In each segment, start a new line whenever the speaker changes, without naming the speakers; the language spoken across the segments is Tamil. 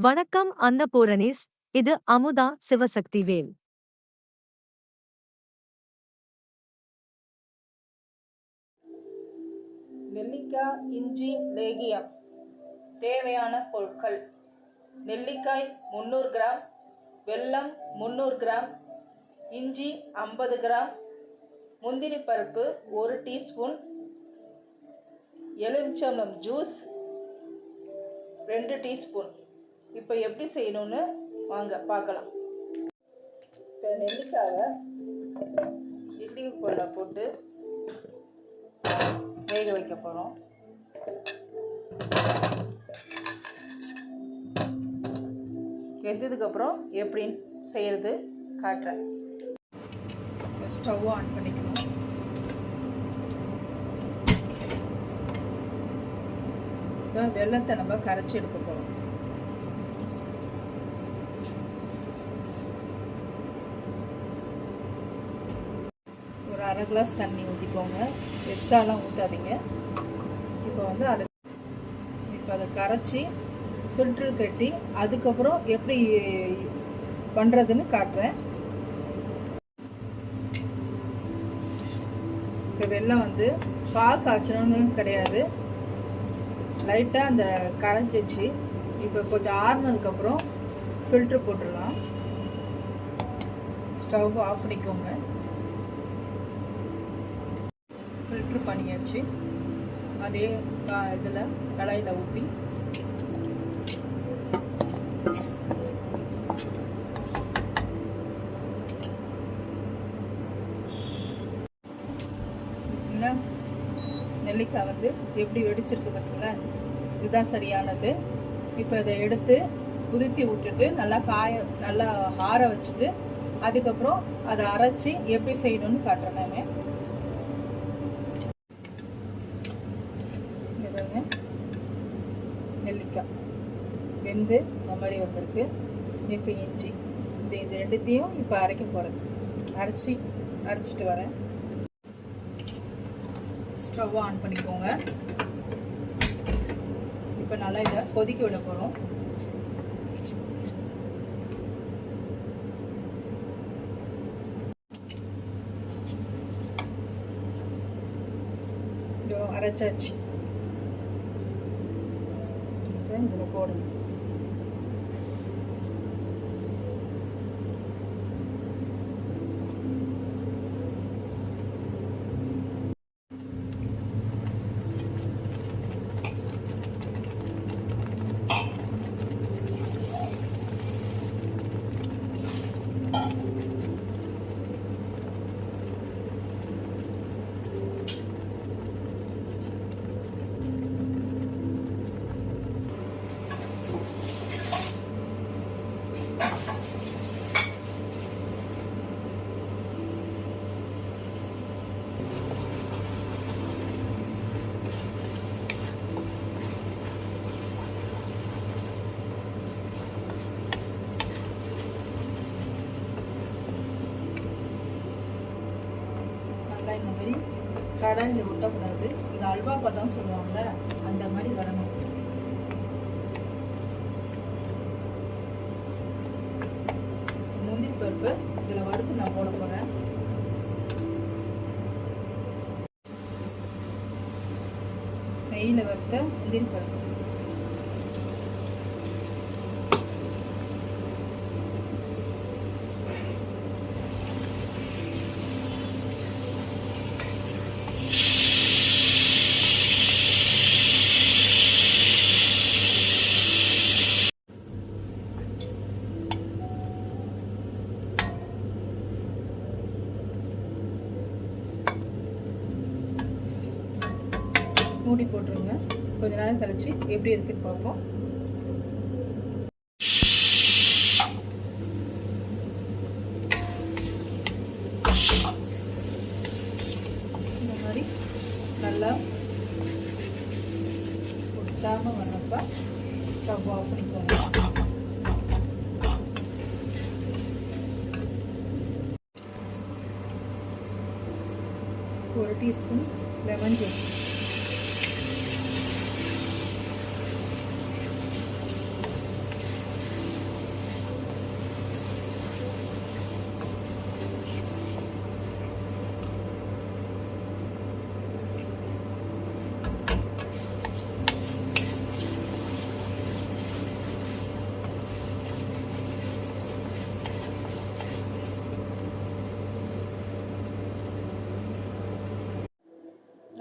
வணக்கம் அன்னபூரணிஸ். இது அமுதா சிவசக்திவேல்.
நெல்லிக்காய் இஞ்சி லேகியம். தேவையான பொருட்கள்: நெல்லிக்காய் 300 கிராம், வெல்லம் 300 கிராம், இஞ்சி 50 கிராம், முந்திரி பருப்பு 1 டீஸ்பூன், எலுமிச்சம்பழம் ஜூஸ் 2 டீஸ்பூன். இப்போ எப்படி செய்யணும்னு வாங்க பார்க்கலாம். இப்போ நெல்லிக்காவை இட்லி குக்கரில் போட்டு வேக வைக்க போகிறோம். வெந்ததுக்கப்புறம் எப்படின்னு செய்கிறது காட்டுறேன். ஸ்டவ் ஆன் பண்ணிக்கணும். இப்போ வெல்லத்தை நம்ம கரைச்சி எடுக்க போகிறோம். ஒரு அரை கிளாஸ் தண்ணி ஊற்றிக்கோங்க. எக்ஸ்ட்ராலாம் ஊற்றாதீங்க. இப்போ அதை கரைச்சி ஃபில்ட்ரு கட்டி அதுக்கப்புறம் எப்படி பண்ணுறதுன்னு காட்டுறேன். இப்போ வெல்லம் பால் காய்ச்சணும்னு கிடையாது, லைட்டாக அந்த கரைஞ்சிச்சு. இப்போ கொஞ்சம் ஆறுனதுக்கப்புறம் ஃபில்ட்ரு போட்டுடலாம். ஸ்டவ் ஆஃப் பண்ணிக்கோங்க. ஃபில்ட்ரு பண்ணியாச்சு. அதே இதில் கடாயில் ஊற்றி நெல்லிக்காய் எப்படி வெடிச்சிருக்கு பார்த்தீங்களா? இதுதான் சரியானது. இப்போ இதை எடுத்து உதுத்தி விட்டுட்டு நல்லா ஆற வச்சுட்டு அதுக்கப்புறம் அதை அரைச்சி எப்படி செய்யணும்னு காட்டுறேன் நான். நெல்லிக்காய் வெந்து இந்த மாதிரி வந்திருக்கு. இப்போ இஞ்சி இது ரெண்டுத்தையும் இப்போ அரைக்க போகிறேன். அரைச்சிட்டு வரேன். ஸ்டவ் ஆன் பண்ணிக்கோங்க. இப்போ நல்லா இதை கொதிக்க விட போகிறோம். அரைச்சாச்சு. இதில் போடணும். இந்த மாதிரி கடாயில் விட்டக்கூடாது. இது அல்வா பதம் சொல்லுவாங்க, அந்த மாதிரி வரணும். முந்திரி பருப்பு இதில் வறுத்து நான் போட போகிறேன். நெய்யில் வறுத்த முந்திரி பருப்பு. மூடி போட்டுருங்க. கொஞ்ச நேரம் கழிச்சு எப்படி இருக்குன்னு பார்ப்போம். இந்த மாதிரி நல்லா ஒட்டாமல் வரப்ப ஸ்டவ் ஆஃப் பண்ணிக்கோங்க. ஒரு டீஸ்பூன் லெமன் ஜூஸ்.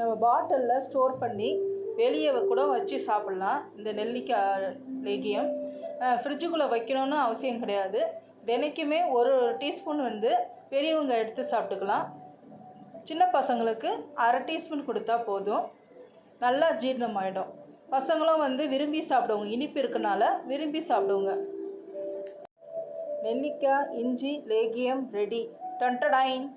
நம்ம பாட்டிலில் ஸ்டோர் பண்ணி வெளியே கூட வச்சு சாப்பிட்லாம். இந்த நெல்லிக்காய் லேகியம் ஃப்ரிட்ஜுக்குள்ளே வைக்கணும்னு அவசியம் கிடையாது. தினைக்குமே ஒரு டீஸ்பூன் வந்து பெரியவங்க எடுத்து சாப்பிட்டுக்கலாம். சின்ன பசங்களுக்கு அரை டீஸ்பூன் கொடுத்தா போதும், நல்லா ஜீரணமாயிடும். பசங்களும் வந்து விரும்பி சாப்பிடுவோங்க, இனிப்பு இருக்கனால விரும்பி சாப்பிடுவோங்க. நெல்லிக்காய் இஞ்சி லேகியம் ரெடி. டன்டடைன்.